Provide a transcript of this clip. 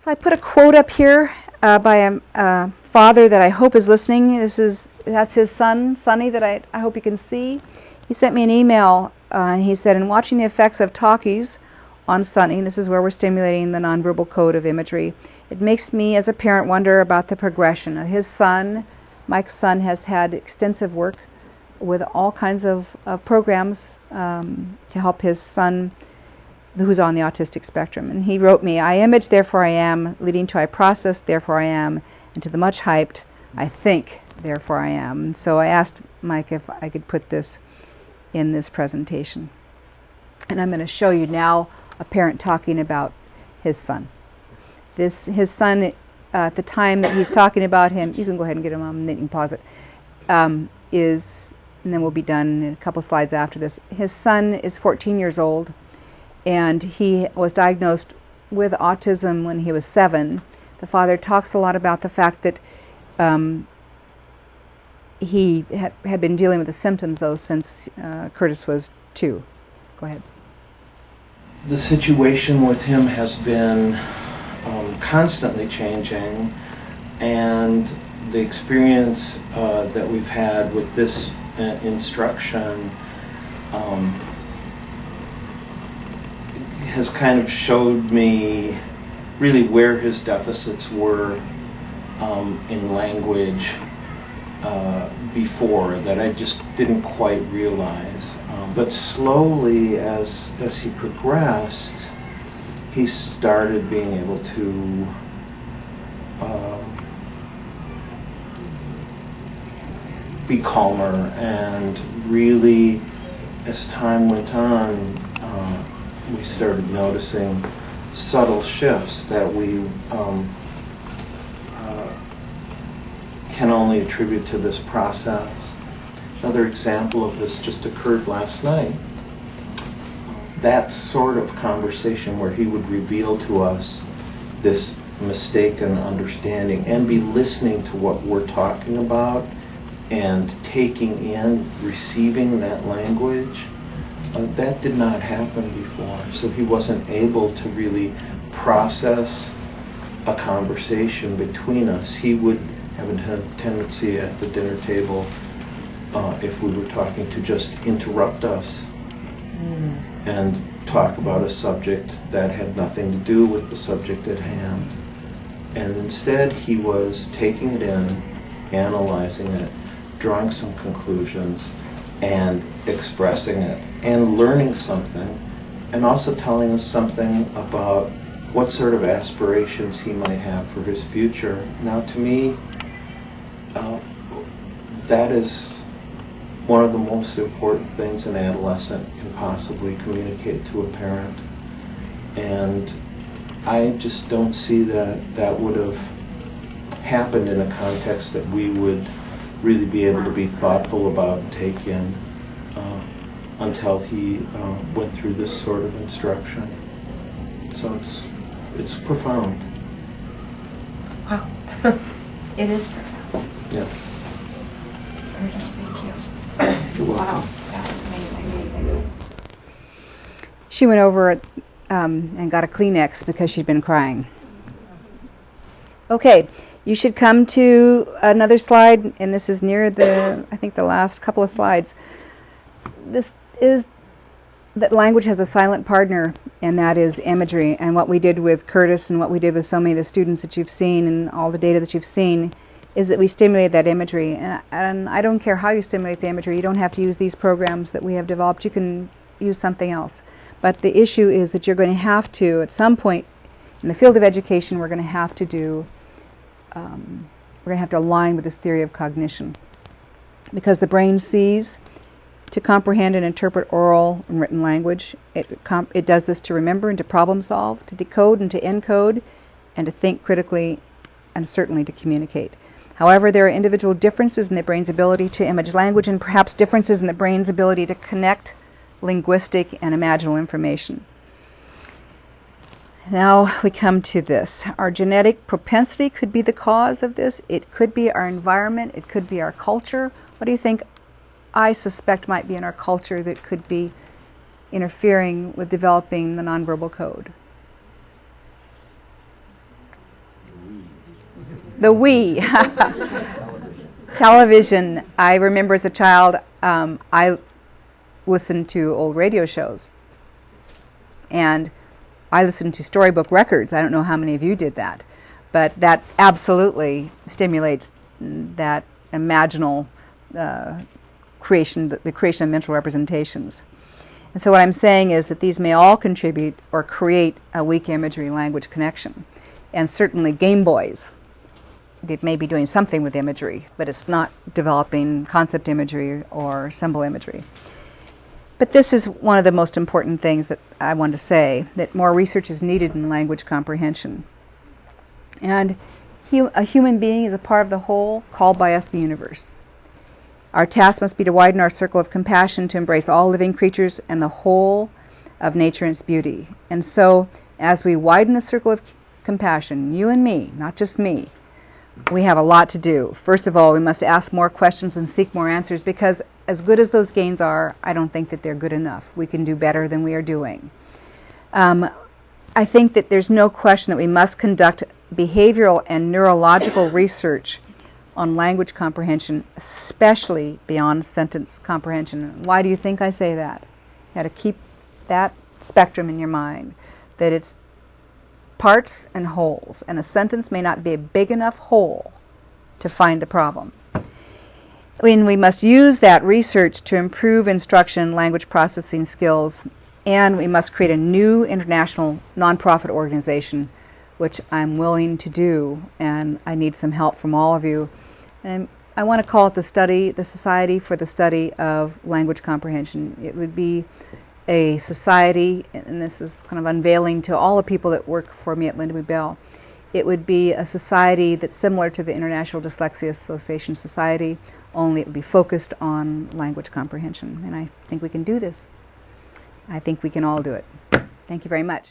So I put a quote up here by a father that I hope is listening. That's his son, Sonny, that I hope you can see. He sent me an email. He said, in watching the effects of talkies on Sonny, this is where we're stimulating the nonverbal code of imagery, it makes me as a parent wonder about the progression. His son, Mike's son, has had extensive work with all kinds of programs to help his son who's on the autistic spectrum. And he wrote me, I image, therefore I am, leading to I process, therefore I am, and to the much hyped, I think, therefore I am. And so I asked Mike if I could put this in this presentation. And I'm going to show you now a parent talking about his son. His son, at the time that he's talking about him, you can go ahead and get him on, and then you can pause it, and then we'll be done in a couple slides after this. His son is 14 years old, and he was diagnosed with autism when he was 7. The father talks a lot about the fact that he had been dealing with the symptoms, though, since Curtis was 2. Go ahead. The situation with him has been constantly changing, and the experience that we've had with this instruction has kind of showed me really where his deficits were in language before that I just didn't quite realize. But slowly, as he progressed, he started being able to be calmer, and really, as time went on, we started noticing subtle shifts that we can only attribute to this process. Another example of this just occurred last night. That sort of conversation where he would reveal to us this mistaken understanding and be listening to what we're talking about and taking in, receiving that language, that did not happen before. So he wasn't able to really process a conversation between us. He would have a tendency at the dinner table, if we were talking, to just interrupt us and talk about a subject that had nothing to do with the subject at hand. And instead he was taking it in, analyzing it, drawing some conclusions, and expressing it, and learning something, and also telling us something about what sort of aspirations he might have for his future. Now, to me, that is one of the most important things an adolescent can possibly communicate to a parent. And I just don't see that that would have happened in a context that we would really be able to be thoughtful about and take in until he went through this sort of instruction. So it's profound. Wow. It is profound. Yeah. Curtis, thank you. You're welcome. Wow, that was amazing. She went over and got a Kleenex because she'd been crying. Okay, you should come to another slide, and this is near I think the last couple of slides. This is that language has a silent partner, and that is imagery. And what we did with Curtis and what we did with so many of the students that you've seen and all the data that you've seen is that we stimulate that imagery. And I don't care how you stimulate the imagery. You don't have to use these programs that we have developed. You can use something else. But the issue is that you're going to have to, at some point in the field of education, we're going to have to do, we're going to have to align with this theory of cognition. Because the brain sees to comprehend and interpret oral and written language. It does this to remember and to problem solve, to decode and to encode, and to think critically, and certainly to communicate. However, there are individual differences in the brain's ability to image language, and perhaps differences in the brain's ability to connect linguistic and imaginal information. Now we come to this. Our genetic propensity could be the cause of this. It could be our environment. It could be our culture. What do you think? I suspect might be in our culture that could be interfering with developing the nonverbal code. The we. Television. I remember as a child, I listened to old radio shows. And I listened to storybook records. I don't know how many of you did that. But that absolutely stimulates that imaginal creation, the creation of mental representations. And so what I'm saying is that these may all contribute or create a weak imagery-language connection. And certainly Game Boys, it may be doing something with imagery, but it's not developing concept imagery or symbol imagery. But this is one of the most important things that I want to say, that more research is needed in language comprehension. And a human being is a part of the whole called by us the universe. Our task must be to widen our circle of compassion to embrace all living creatures and the whole of nature and its beauty. And so, as we widen the circle of compassion, you and me, not just me, we have a lot to do. First of all, we must ask more questions and seek more answers, because as good as those gains are, I don't think that they're good enough. We can do better than we are doing. I think that there's no question that we must conduct behavioral and neurological research on language comprehension, especially beyond sentence comprehension. Why do you think I say that? You got to keep that spectrum in your mind, that it's parts and wholes, and a sentence may not be a big enough whole to find the problem. We must use that research to improve instruction and language processing skills, and we must create a new international nonprofit organization, which I'm willing to do, and I need some help from all of you. And I want to call it the Society for the Study of Language Comprehension. It would be a society, and this is kind of unveiling to all the people that work for me at Lindamood-Bell. It would be a society that's similar to the International Dyslexia Association Society, only it would be focused on language comprehension. And I think we can do this. I think we can all do it. Thank you very much.